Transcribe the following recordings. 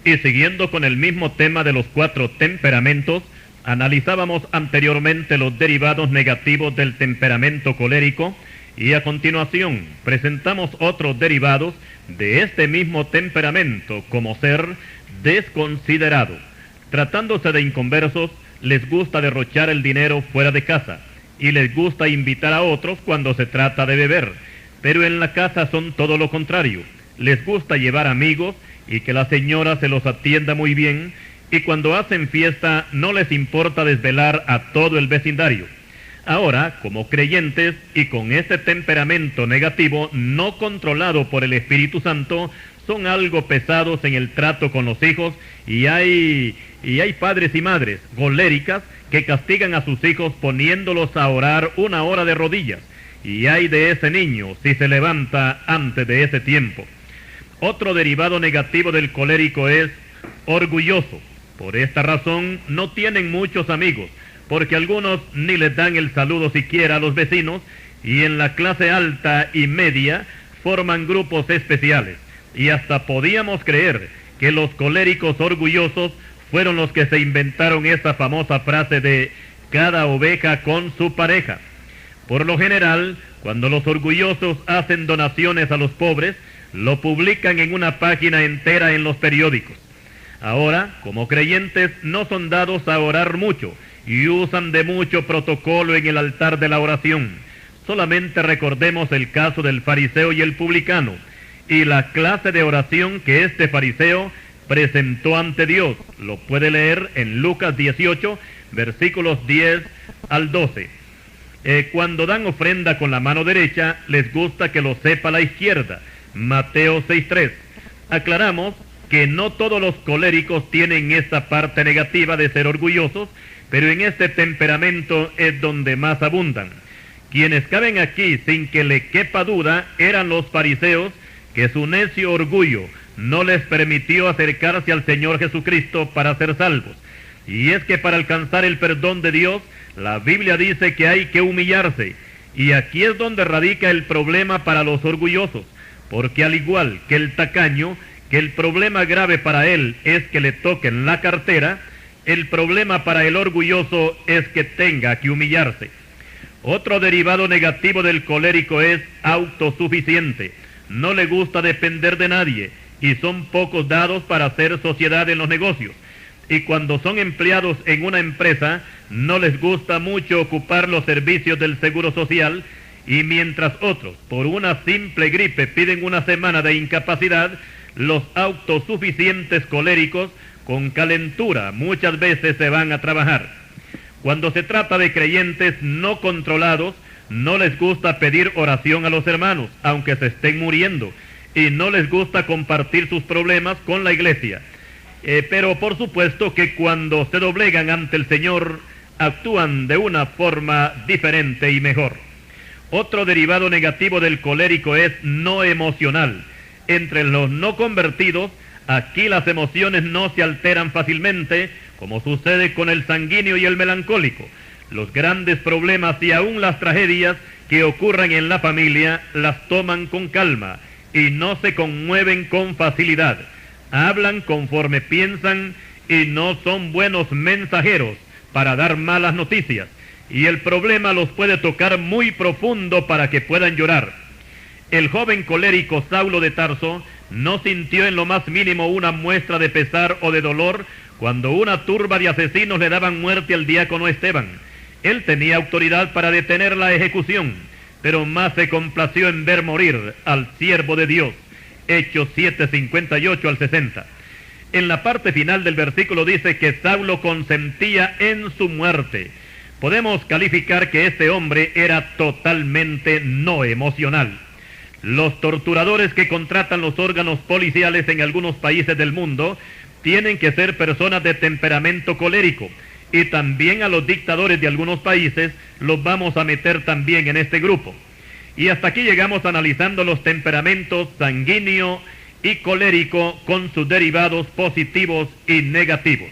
Y siguiendo con el mismo tema de los 4 temperamentos, analizábamos anteriormente los derivados negativos del temperamento colérico y a continuación presentamos otros derivados de este mismo temperamento, como ser desconsiderado. Tratándose de inconversos, les gusta derrochar el dinero fuera de casa y les gusta invitar a otros cuando se trata de beber, pero en la casa son todo lo contrario. Les gusta llevar amigos y que la señora se los atienda muy bien, y cuando hacen fiesta no les importa desvelar a todo el vecindario. Ahora, como creyentes y con este temperamento negativo no controlado por el Espíritu Santo, son algo pesados en el trato con los hijos, y hay padres y madres coléricas que castigan a sus hijos poniéndolos a orar 1 hora de rodillas, y hay de ese niño si se levanta antes de ese tiempo. Otro derivado negativo del colérico es orgulloso. Por esta razón no tienen muchos amigos, porque algunos ni les dan el saludo siquiera a los vecinos, y en la clase alta y media forman grupos especiales. Y hasta podíamos creer que los coléricos orgullosos fueron los que se inventaron esa famosa frase de cada oveja con su pareja. Por lo general, cuando los orgullosos hacen donaciones a los pobres, lo publican en una página entera en los periódicos. Ahora, como creyentes, no son dados a orar mucho y usan de mucho protocolo en el altar de la oración. Solamente recordemos el caso del fariseo y el publicano, y la clase de oración que este fariseo presentó ante Dios. Lo puede leer en Lucas 18, versículos 10 al 12. Cuando dan ofrenda con la mano derecha, les gusta que lo sepa la izquierda. Mateo 6:3. Aclaramos que no todos los coléricos tienen esta parte negativa de ser orgullosos, pero en este temperamento es donde más abundan. Quienes caben aquí sin que le quepa duda eran los fariseos, que su necio orgullo no les permitió acercarse al Señor Jesucristo para ser salvos. Y es que para alcanzar el perdón de Dios, la Biblia dice que hay que humillarse, y aquí es donde radica el problema para los orgullosos, porque al igual que el tacaño, que el problema grave para él es que le toquen la cartera, el problema para el orgulloso es que tenga que humillarse. Otro derivado negativo del colérico es autosuficiente. No le gusta depender de nadie, y son pocos dados para hacer sociedad en los negocios. Y cuando son empleados en una empresa, no les gusta mucho ocupar los servicios del Seguro Social, y mientras otros, por una simple gripe, piden 1 semana de incapacidad, los autosuficientes coléricos, con calentura, muchas veces se van a trabajar. Cuando se trata de creyentes no controlados, no les gusta pedir oración a los hermanos, aunque se estén muriendo, y no les gusta compartir sus problemas con la iglesia. Pero por supuesto que cuando se doblegan ante el Señor, actúan de una forma diferente y mejor. Otro derivado negativo del colérico es no emocional. Entre los no convertidos, aquí las emociones no se alteran fácilmente, como sucede con el sanguíneo y el melancólico. Los grandes problemas y aún las tragedias que ocurren en la familia las toman con calma y no se conmueven con facilidad. Hablan conforme piensan y no son buenos mensajeros para dar malas noticias, y el problema los puede tocar muy profundo para que puedan llorar. El joven colérico Saulo de Tarso no sintió en lo más mínimo una muestra de pesar o de dolor cuando una turba de asesinos le daban muerte al diácono Esteban. Él tenía autoridad para detener la ejecución, pero más se complació en ver morir al siervo de Dios. Hechos 7:58 al 60. En la parte final del versículo dice que Saulo consentía en su muerte. Podemos calificar que este hombre era totalmente no emocional. Los torturadores que contratan los órganos policiales en algunos países del mundo tienen que ser personas de temperamento colérico, y también a los dictadores de algunos países los vamos a meter también en este grupo. Y hasta aquí llegamos analizando los temperamentos sanguíneo y colérico con sus derivados positivos y negativos.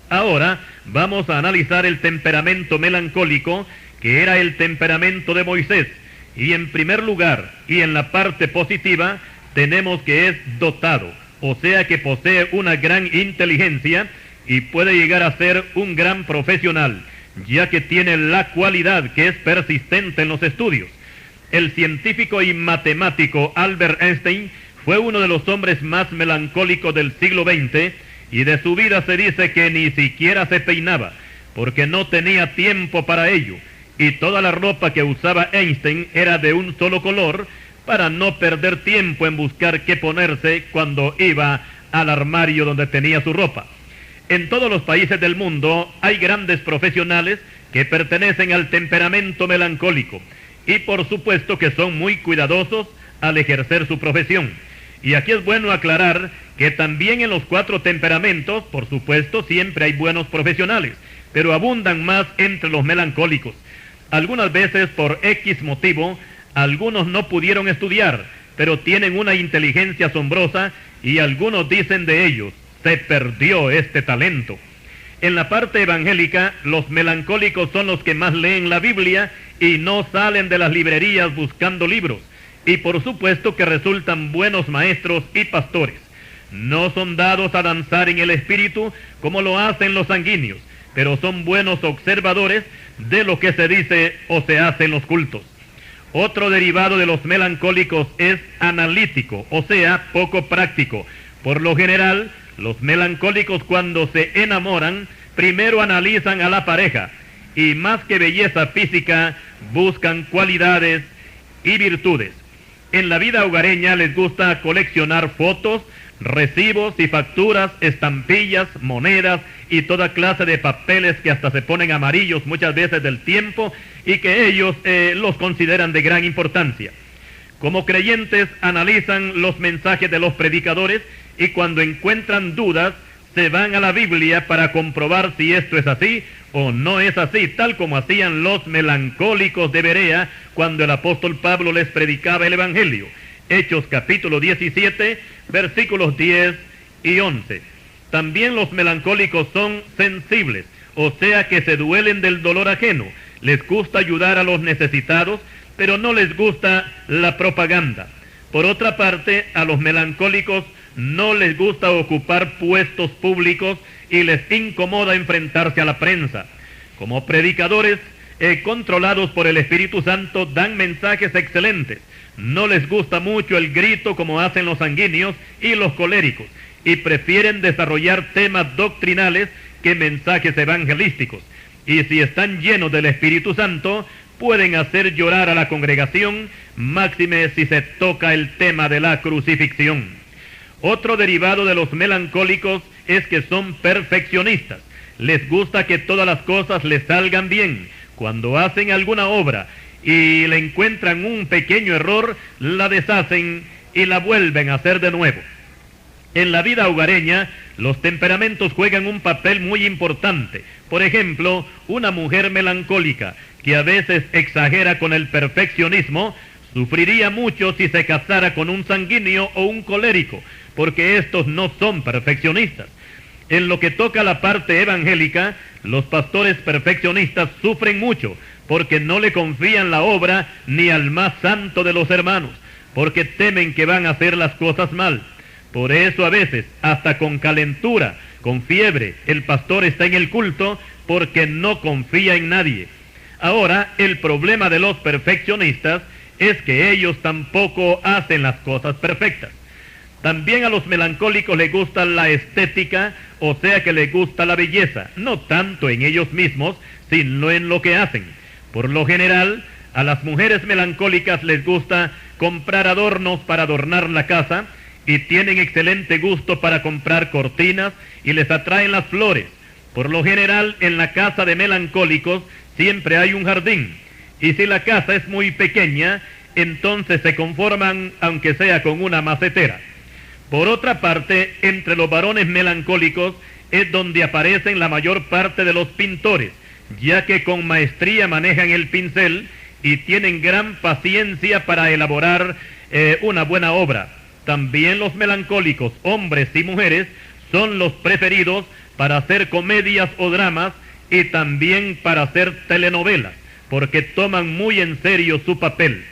Ahora vamos a analizar el temperamento melancólico, que era el temperamento de Moisés. Y en primer lugar, y en la parte positiva, tenemos que es dotado, o sea que posee una gran inteligencia y puede llegar a ser un gran profesional, ya que tiene la cualidad que es persistente en los estudios. El científico y matemático Albert Einstein fue uno de los hombres más melancólicos del siglo XX, y de su vida se dice que ni siquiera se peinaba, porque no tenía tiempo para ello, y toda la ropa que usaba Einstein era de un solo color, para no perder tiempo en buscar qué ponerse cuando iba al armario donde tenía su ropa. En todos los países del mundo hay grandes profesionales que pertenecen al temperamento melancólico, y por supuesto que son muy cuidadosos al ejercer su profesión. Y aquí es bueno aclarar que también en los 4 temperamentos, por supuesto, siempre hay buenos profesionales, pero abundan más entre los melancólicos. Algunas veces, por X motivo, algunos no pudieron estudiar, pero tienen una inteligencia asombrosa, y algunos dicen de ellos, se perdió este talento. En la parte evangélica, los melancólicos son los que más leen la Biblia y no salen de las librerías buscando libros, y por supuesto que resultan buenos maestros y pastores. No son dados a danzar en el espíritu como lo hacen los sanguíneos, pero son buenos observadores de lo que se dice o se hace en los cultos. Otro derivado de los melancólicos es analítico, o sea, poco práctico. Por lo general, los melancólicos cuando se enamoran, primero analizan a la pareja, y más que belleza física, buscan cualidades y virtudes. En la vida hogareña les gusta coleccionar fotos, recibos y facturas, estampillas, monedas y toda clase de papeles que hasta se ponen amarillos muchas veces del tiempo, y que ellos los consideran de gran importancia. Como creyentes analizan los mensajes de los predicadores, y cuando encuentran dudas se van a la Biblia para comprobar si esto es así o no es así, tal como hacían los melancólicos de Berea cuando el apóstol Pablo les predicaba el Evangelio. Hechos capítulo 17, versículos 10 y 11. También los melancólicos son sensibles, o sea que se duelen del dolor ajeno. Les gusta ayudar a los necesitados, pero no les gusta la propaganda. Por otra parte, a los melancólicos no les gusta ocupar puestos públicos y les incomoda enfrentarse a la prensa. Como predicadores controlados por el Espíritu Santo, dan mensajes excelentes. No les gusta mucho el grito como hacen los sanguíneos y los coléricos, y prefieren desarrollar temas doctrinales que mensajes evangelísticos. Y si están llenos del Espíritu Santo, pueden hacer llorar a la congregación, máxime si se toca el tema de la crucifixión. Otro derivado de los melancólicos es que son perfeccionistas. Les gusta que todas las cosas les salgan bien. Cuando hacen alguna obra y le encuentran un pequeño error, la deshacen y la vuelven a hacer de nuevo. En la vida hogareña, los temperamentos juegan un papel muy importante. Por ejemplo, una mujer melancólica que a veces exagera con el perfeccionismo, sufriría mucho si se casara con un sanguíneo o un colérico, porque estos no son perfeccionistas. En lo que toca a la parte evangélica, los pastores perfeccionistas sufren mucho, porque no le confían la obra ni al más santo de los hermanos, porque temen que van a hacer las cosas mal. Por eso a veces, hasta con calentura, con fiebre, el pastor está en el culto porque no confía en nadie. Ahora, el problema de los perfeccionistas es que ellos tampoco hacen las cosas perfectas. También a los melancólicos les gusta la estética, o sea que les gusta la belleza, no tanto en ellos mismos, sino en lo que hacen. Por lo general, a las mujeres melancólicas les gusta comprar adornos para adornar la casa, y tienen excelente gusto para comprar cortinas, y les atraen las flores. Por lo general, en la casa de melancólicos siempre hay un jardín, y si la casa es muy pequeña, entonces se conforman aunque sea con una macetera. Por otra parte, entre los varones melancólicos es donde aparecen la mayor parte de los pintores, ya que con maestría manejan el pincel y tienen gran paciencia para elaborar una buena obra. También los melancólicos, hombres y mujeres, son los preferidos para hacer comedias o dramas y también para hacer telenovelas, porque toman muy en serio su papel.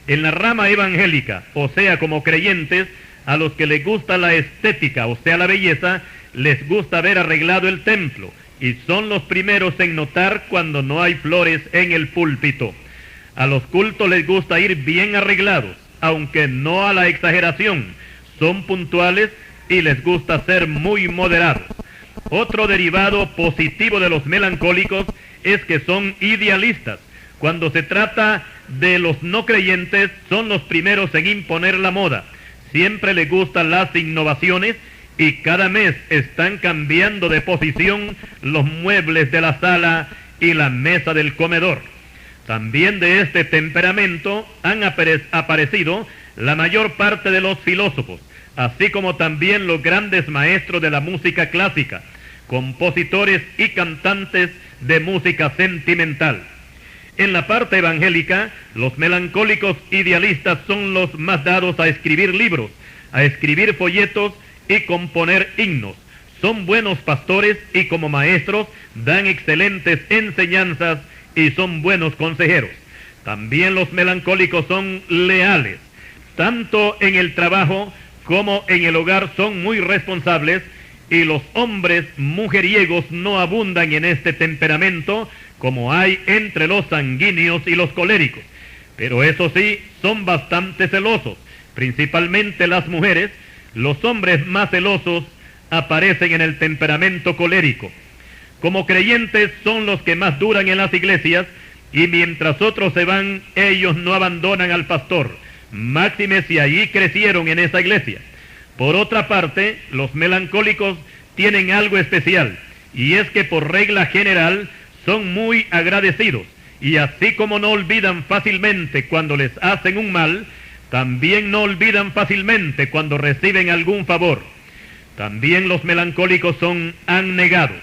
En la rama evangélica, o sea, como creyentes, a los que les gusta la estética, o sea, la belleza, les gusta ver arreglado el templo, y son los primeros en notar cuando no hay flores en el púlpito. A los cultos les gusta ir bien arreglados, aunque no a la exageración. Son puntuales y les gusta ser muy moderados. Otro derivado positivo de los melancólicos es que son idealistas. Cuando se trata de los no creyentes, son los primeros en imponer la moda. Siempre les gustan las innovaciones y cada mes están cambiando de posición los muebles de la sala y la mesa del comedor. También de este temperamento han aparecido la mayor parte de los filósofos, así como también los grandes maestros de la música clásica, compositores y cantantes de música sentimental. En la parte evangélica, los melancólicos idealistas son los más dados a escribir libros, a escribir folletos y componer himnos. Son buenos pastores y como maestros dan excelentes enseñanzas y son buenos consejeros. También los melancólicos son leales. Tanto en el trabajo como en el hogar son muy responsables y los hombres mujeriegos no abundan en este temperamento como hay entre los sanguíneos y los coléricos. Pero eso sí, son bastante celosos, principalmente las mujeres. Los hombres más celosos aparecen en el temperamento colérico. Como creyentes son los que más duran en las iglesias y mientras otros se van, ellos no abandonan al pastor, máxime si allí crecieron en esa iglesia. Por otra parte, los melancólicos tienen algo especial, y es que por regla general son muy agradecidos, y así como no olvidan fácilmente cuando les hacen un mal, también no olvidan fácilmente cuando reciben algún favor. También los melancólicos son abnegados.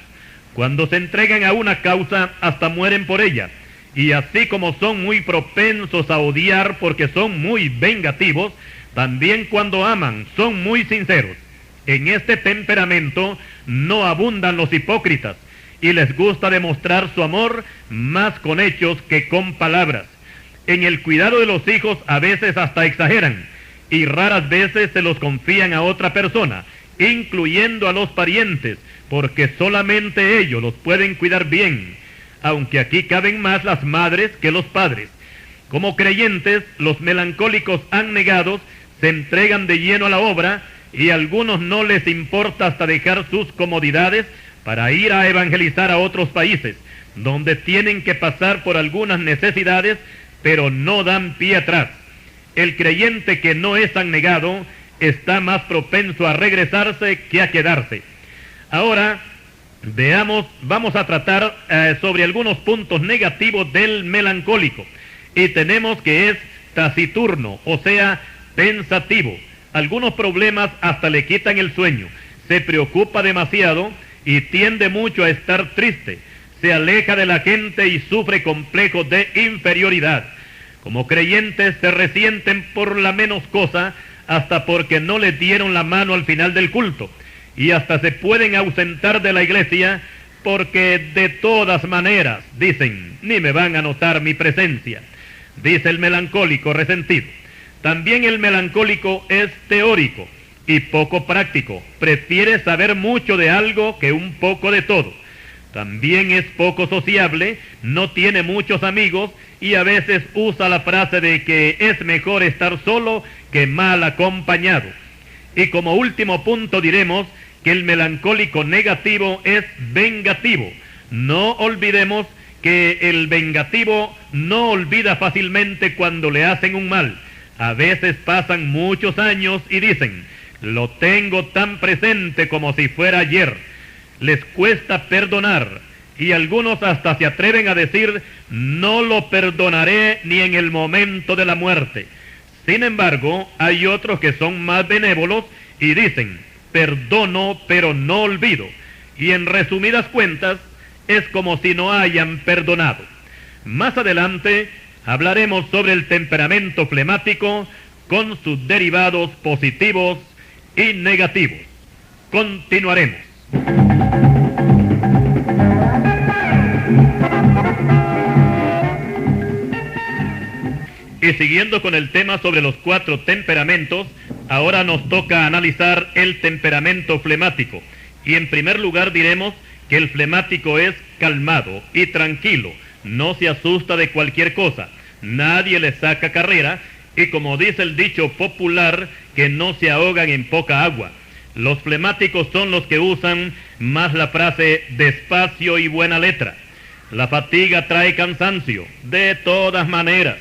Cuando se entregan a una causa, hasta mueren por ella, y así como son muy propensos a odiar porque son muy vengativos, también cuando aman son muy sinceros. En este temperamento no abundan los hipócritas, y les gusta demostrar su amor más con hechos que con palabras. En el cuidado de los hijos a veces hasta exageran, y raras veces se los confían a otra persona, incluyendo a los parientes, porque solamente ellos los pueden cuidar bien, aunque aquí caben más las madres que los padres. Como creyentes, los melancólicos abnegados se entregan de lleno a la obra, y a algunos no les importa hasta dejar sus comodidades para ir a evangelizar a otros países, donde tienen que pasar por algunas necesidades, pero no dan pie atrás. El creyente que no es abnegado está más propenso a regresarse que a quedarse. Ahora, vamos a tratar sobre algunos puntos negativos del melancólico. Y tenemos que es taciturno, o sea, pensativo. Algunos problemas hasta le quitan el sueño. Se preocupa demasiado y tiende mucho a estar triste. Se aleja de la gente y sufre complejos de inferioridad. Como creyentes se resienten por la menos cosa, hasta porque no les dieron la mano al final del culto. Y hasta se pueden ausentar de la iglesia porque de todas maneras, dicen, ni me van a notar mi presencia. Dice el melancólico resentido. También el melancólico es teórico y poco práctico. Prefiere saber mucho de algo que un poco de todo. También es poco sociable, no tiene muchos amigos y a veces usa la frase de que es mejor estar solo que mal acompañado. Y como último punto diremos que el melancólico negativo es vengativo. No olvidemos que el vengativo no olvida fácilmente cuando le hacen un mal. A veces pasan muchos años y dicen, lo tengo tan presente como si fuera ayer. Les cuesta perdonar y algunos hasta se atreven a decir, no lo perdonaré ni en el momento de la muerte. Sin embargo, hay otros que son más benévolos y dicen, perdono pero no olvido. Y en resumidas cuentas, es como si no hayan perdonado. Más adelante hablaremos sobre el temperamento flemático con sus derivados positivos y negativos. Continuaremos. Y siguiendo con el tema sobre los 4 temperamentos, ahora nos toca analizar el temperamento flemático. Y en primer lugar diremos que el flemático es calmado y tranquilo, no se asusta de cualquier cosa, nadie le saca carrera, y como dice el dicho popular, que no se ahogan en poca agua. Los flemáticos son los que usan más la frase despacio y buena letra. La fatiga trae cansancio, de todas maneras.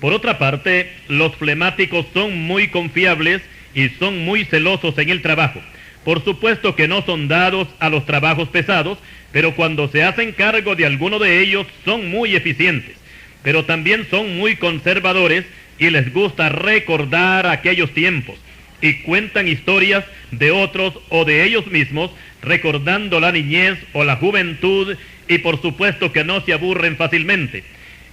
Por otra parte, los flemáticos son muy confiables y son muy celosos en el trabajo. Por supuesto que no son dados a los trabajos pesados, pero cuando se hacen cargo de alguno de ellos son muy eficientes. Pero también son muy conservadores y les gusta recordar aquellos tiempos. Y cuentan historias de otros o de ellos mismos, recordando la niñez o la juventud, y por supuesto que no se aburren fácilmente.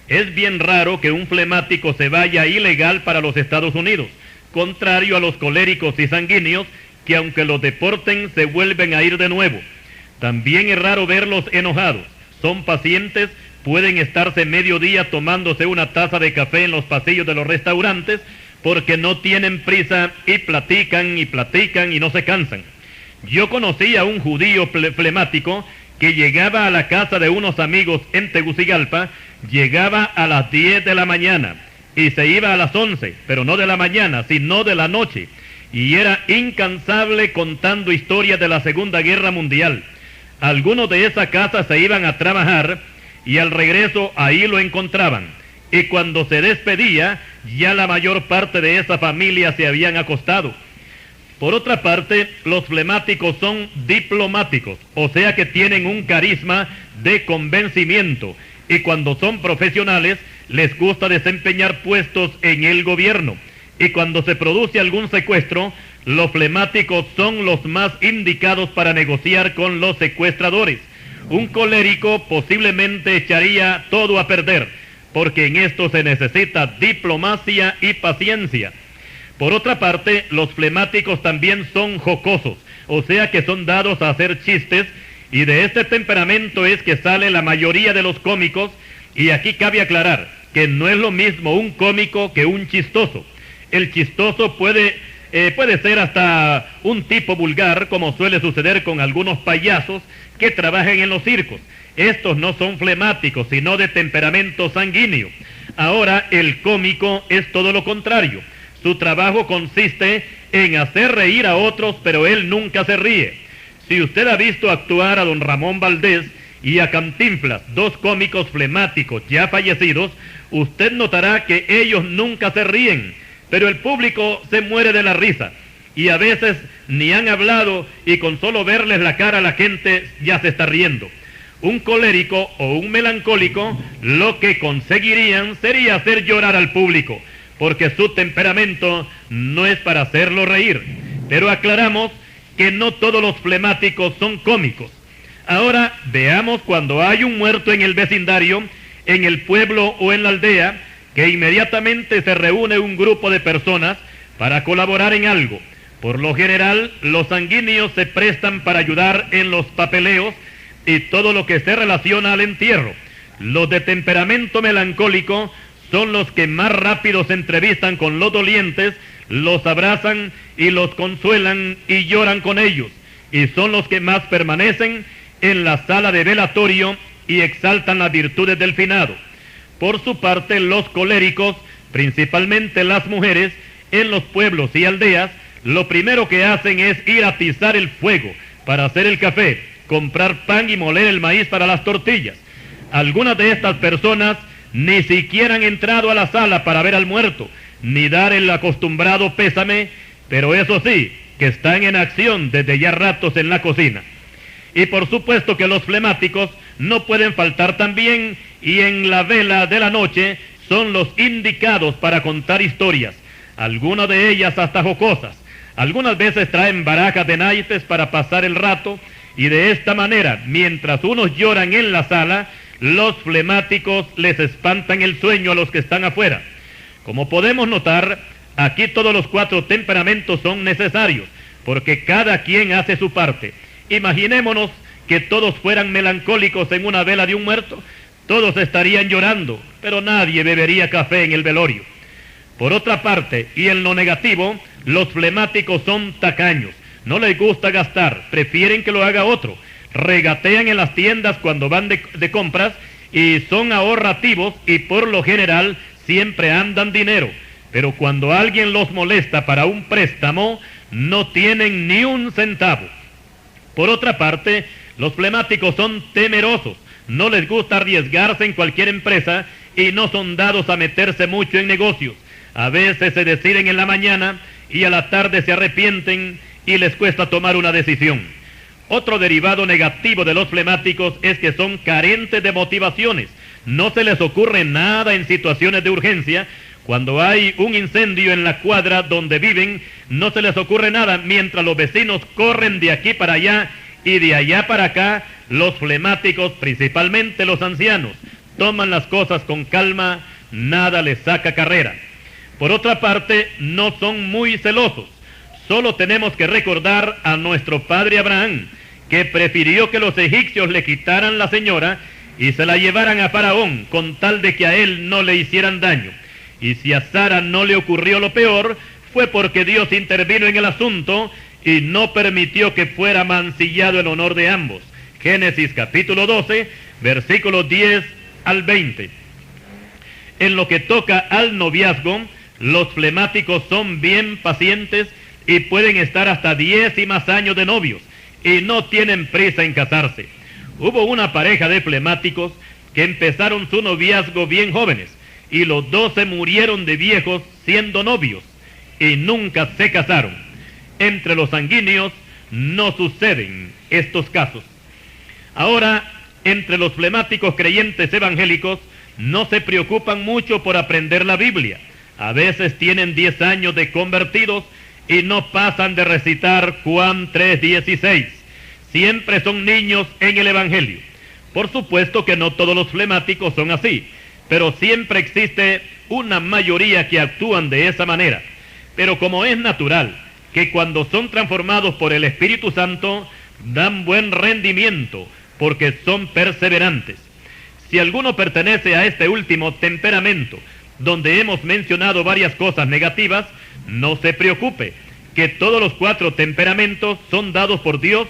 Es bien raro que un flemático se vaya ilegal para los Estados Unidos, contrario a los coléricos y sanguíneos, que aunque los deporten se vuelven a ir de nuevo. También es raro verlos enojados, son pacientes, pueden estarse medio día tomándose una taza de café en los pasillos de los restaurantes, porque no tienen prisa y platican y no se cansan. Yo conocí a un judío flemático que llegaba a la casa de unos amigos en Tegucigalpa, llegaba a las 10 de la mañana y se iba a las 11, pero no de la mañana, sino de la noche, y era incansable contando historias de la Segunda Guerra Mundial. Algunos de esa casa se iban a trabajar y al regreso ahí lo encontraban, y cuando se despedía ya la mayor parte de esa familia se habían acostado. Por otra parte, los flemáticos son diplomáticos, o sea que tienen un carisma de convencimiento, y cuando son profesionales les gusta desempeñar puestos en el gobierno, y cuando se produce algún secuestro, los flemáticos son los más indicados para negociar con los secuestradores. Un colérico posiblemente echaría todo a perder, porque en esto se necesita diplomacia y paciencia. Por otra parte, los flemáticos también son jocosos, o sea que son dados a hacer chistes, y de este temperamento es que sale la mayoría de los cómicos, y aquí cabe aclarar que no es lo mismo un cómico que un chistoso. El chistoso puede ser hasta un tipo vulgar, como suele suceder con algunos payasos que trabajan en los circos. Estos no son flemáticos, sino de temperamento sanguíneo. Ahora, el cómico es todo lo contrario. Su trabajo consiste en hacer reír a otros, pero él nunca se ríe. Si usted ha visto actuar a don Ramón Valdés y a Cantinflas, 2 cómicos flemáticos ya fallecidos, usted notará que ellos nunca se ríen, pero el público se muere de la risa, y a veces ni han hablado y con solo verles la cara a la gente ya se está riendo. Un colérico o un melancólico lo que conseguirían sería hacer llorar al público, porque su temperamento no es para hacerlo reír. Pero aclaramos que no todos los flemáticos son cómicos. Ahora veamos cuando hay un muerto en el vecindario, en el pueblo o en la aldea, que inmediatamente se reúne un grupo de personas para colaborar en algo. Por lo general, los sanguíneos se prestan para ayudar en los papeleos y todo lo que se relaciona al entierro. Los de temperamento melancólico son los que más rápido se entrevistan con los dolientes, los abrazan y los consuelan y lloran con ellos, y son los que más permanecen en la sala de velatorio y exaltan las virtudes del finado. Por su parte, los coléricos, principalmente las mujeres, en los pueblos y aldeas, lo primero que hacen es ir a atizar el fuego para hacer el café, comprar pan y moler el maíz para las tortillas. Algunas de estas personas ni siquiera han entrado a la sala para ver al muerto, ni dar el acostumbrado pésame, pero eso sí, que están en acción desde ya ratos en la cocina. Y por supuesto que los flemáticos no pueden faltar también, y en la vela de la noche son los indicados para contar historias, algunas de ellas hasta jocosas. Algunas veces traen barajas de naipes para pasar el rato, y de esta manera, mientras unos lloran en la sala, los flemáticos les espantan el sueño a los que están afuera. Como podemos notar, aquí todos los 4 temperamentos son necesarios, porque cada quien hace su parte. Imaginémonos que todos fueran melancólicos en una vela de un muerto, todos estarían llorando, pero nadie bebería café en el velorio. Por otra parte, y en lo negativo, los flemáticos son tacaños. No les gusta gastar, prefieren que lo haga otro. Regatean en las tiendas cuando van de compras y son ahorrativos y por lo general siempre andan dinero. Pero cuando alguien los molesta para un préstamo, no tienen ni un centavo. Por otra parte, los flemáticos son temerosos. No les gusta arriesgarse en cualquier empresa y no son dados a meterse mucho en negocios. A veces se deciden en la mañana y a la tarde se arrepienten y les cuesta tomar una decisión. Otro derivado negativo de los flemáticos es que son carentes de motivaciones. No se les ocurre nada en situaciones de urgencia. Cuando hay un incendio en la cuadra donde viven, no se les ocurre nada, mientras los vecinos corren de aquí para allá y de allá para acá. Los flemáticos, principalmente los ancianos, toman las cosas con calma, nada les saca carrera. Por otra parte, no son muy celosos. Solo tenemos que recordar a nuestro padre Abraham, que prefirió que los egipcios le quitaran la señora y se la llevaran a Faraón, con tal de que a él no le hicieran daño. Y si a Sara no le ocurrió lo peor, fue porque Dios intervino en el asunto y no permitió que fuera mancillado el honor de ambos. Génesis capítulo 12, versículos 10 al 20. En lo que toca al noviazgo, los flemáticos son bien pacientes y pueden estar hasta 10 y más años de novios y no tienen prisa en casarse. Hubo una pareja de flemáticos que empezaron su noviazgo bien jóvenes y los dos se murieron de viejos siendo novios y nunca se casaron. Entre los sanguíneos no suceden estos casos. Ahora, entre los flemáticos creyentes evangélicos no se preocupan mucho por aprender la Biblia. A veces tienen 10 años de convertidos y no pasan de recitar Juan 3:16. Siempre son niños en el Evangelio. Por supuesto que no todos los flemáticos son así, pero siempre existe una mayoría que actúan de esa manera. Pero como es natural que cuando son transformados por el Espíritu Santo, dan buen rendimiento porque son perseverantes. Si alguno pertenece a este último temperamento, donde hemos mencionado varias cosas negativas, no se preocupe, que todos los 4 temperamentos son dados por Dios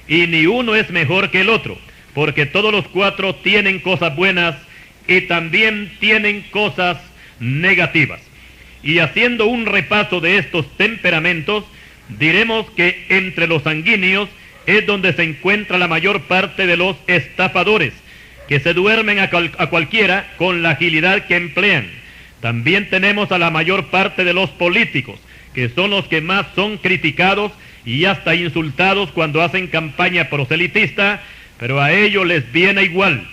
y ni uno es mejor que el otro, porque todos los 4 tienen cosas buenas y también tienen cosas negativas. Y haciendo un repaso de estos temperamentos, diremos que entre los sanguíneos es donde se encuentra la mayor parte de los estafadores, que se duermen a cualquiera con la agilidad que emplean. También tenemos a la mayor parte de los políticos, que son los que más son criticados y hasta insultados cuando hacen campaña proselitista, pero a ellos les viene igual.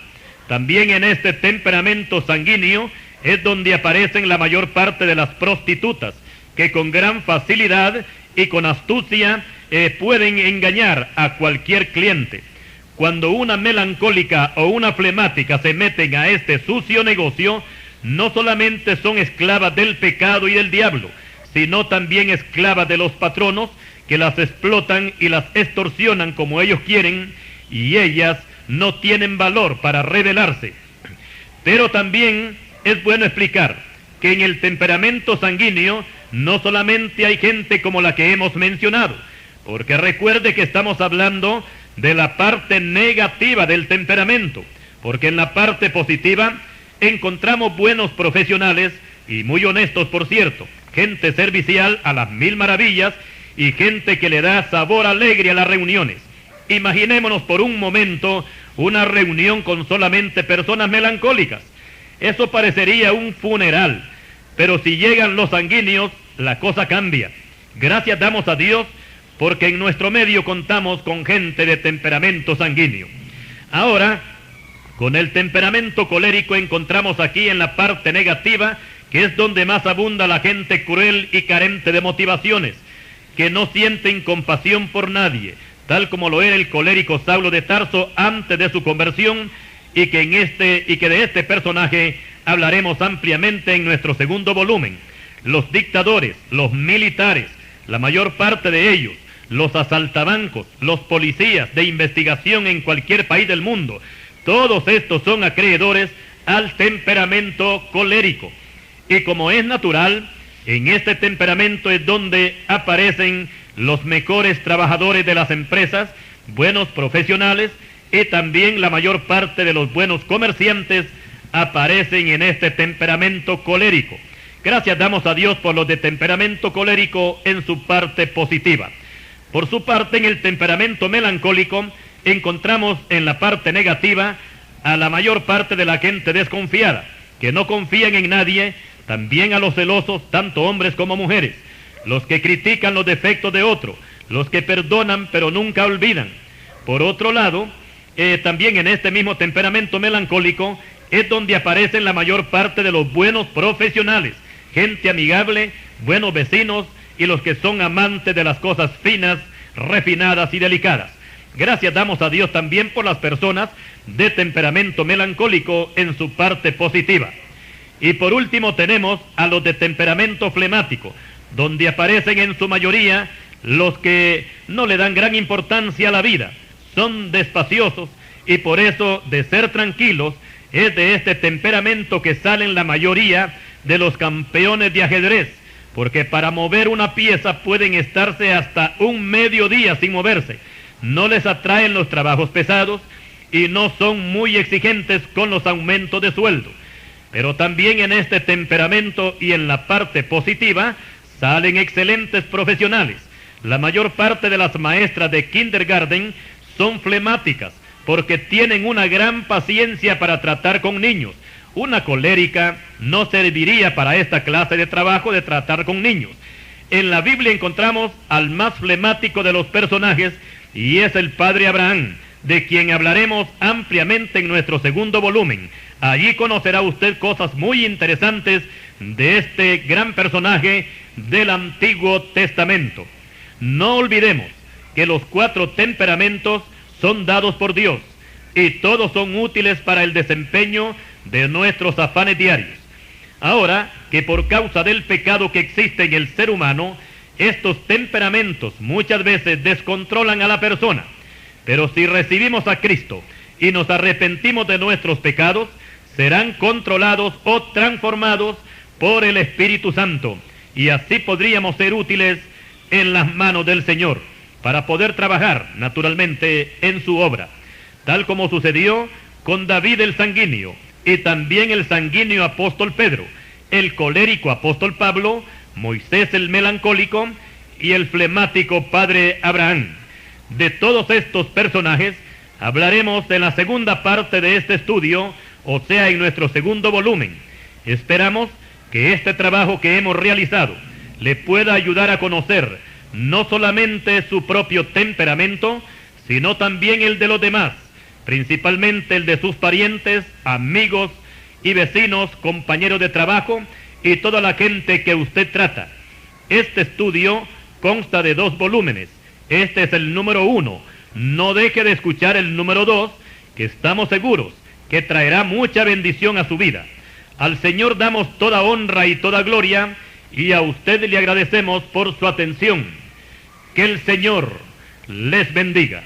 También en este temperamento sanguíneo es donde aparecen la mayor parte de las prostitutas, que con gran facilidad y con astucia pueden engañar a cualquier cliente. Cuando una melancólica o una flemática se meten a este sucio negocio, no solamente son esclavas del pecado y del diablo, sino también esclavas de los patronos que las explotan y las extorsionan como ellos quieren, y ellas no tienen valor para rebelarse. Pero también es bueno explicar que en el temperamento sanguíneo no solamente hay gente como la que hemos mencionado, porque recuerde que estamos hablando de la parte negativa del temperamento, porque en la parte positiva encontramos buenos profesionales y muy honestos, por cierto, gente servicial a las 1000 maravillas y gente que le da sabor alegre a las reuniones. Imaginémonos por un momento una reunión con solamente personas melancólicas. Eso parecería un funeral, pero si llegan los sanguíneos, la cosa cambia. Gracias damos a Dios porque en nuestro medio contamos con gente de temperamento sanguíneo. Ahora, con el temperamento colérico encontramos aquí en la parte negativa, que es donde más abunda la gente cruel y carente de motivaciones, que no sienten compasión por nadie, tal como lo era el colérico Saulo de Tarso antes de su conversión, y que de este personaje hablaremos ampliamente en nuestro segundo volumen. Los dictadores, los militares, la mayor parte de ellos, los asaltabancos, los policías de investigación en cualquier país del mundo, todos estos son acreedores al temperamento colérico. Y como es natural, En este temperamento es donde aparecen los mejores trabajadores de las empresas, buenos profesionales, y también la mayor parte de los buenos comerciantes aparecen en este temperamento colérico. Gracias damos a Dios por los de temperamento colérico en su parte positiva. Por su parte, en el temperamento melancólico, encontramos en la parte negativa a la mayor parte de la gente desconfiada, que no confían en nadie, también a los celosos, tanto hombres como mujeres, los que critican los defectos de otro, los que perdonan pero nunca olvidan. Por otro lado, también en este mismo temperamento melancólico es donde aparecen la mayor parte de los buenos profesionales, gente amigable, buenos vecinos y los que son amantes de las cosas finas, refinadas y delicadas. Gracias damos a Dios también por las personas de temperamento melancólico en su parte positiva. Y por último tenemos a los de temperamento flemático, donde aparecen en su mayoría los que no le dan gran importancia a la vida, son despaciosos y por eso de ser tranquilos es de este temperamento que salen la mayoría de los campeones de ajedrez, porque para mover una pieza pueden estarse hasta un mediodía sin moverse. No les atraen los trabajos pesados y no son muy exigentes con los aumentos de sueldo. Pero también en este temperamento y en la parte positiva salen excelentes profesionales. La mayor parte de las maestras de kindergarten son flemáticas porque tienen una gran paciencia para tratar con niños. Una colérica no serviría para esta clase de trabajo de tratar con niños. En la Biblia encontramos al más flemático de los personajes y es el padre Abraham, de quien hablaremos ampliamente en nuestro segundo volumen. Allí conocerá usted cosas muy interesantes de este gran personaje del Antiguo Testamento. No olvidemos que los 4 temperamentos son dados por Dios y todos son útiles para el desempeño de nuestros afanes diarios. Ahora que por causa del pecado que existe en el ser humano, estos temperamentos muchas veces descontrolan a la persona, pero si recibimos a Cristo y nos arrepentimos de nuestros pecados, serán controlados o transformados por el Espíritu Santo, y así podríamos ser útiles en las manos del Señor, para poder trabajar naturalmente en su obra, tal como sucedió con David el sanguíneo, y también el sanguíneo apóstol Pedro, el colérico apóstol Pablo, Moisés el melancólico y el flemático padre Abraham. De todos estos personajes hablaremos en la segunda parte de este estudio, o sea, en nuestro segundo volumen. Esperamos que este trabajo que hemos realizado le pueda ayudar a conocer no solamente su propio temperamento, sino también el de los demás, principalmente el de sus parientes, amigos y vecinos, compañeros de trabajo y toda la gente que usted trata. Este estudio consta de 2 volúmenes. Este es el número 1. No deje de escuchar el número 2, que estamos seguros que traerá mucha bendición a su vida. Al Señor damos toda honra y toda gloria, y a usted le agradecemos por su atención. Que el Señor les bendiga.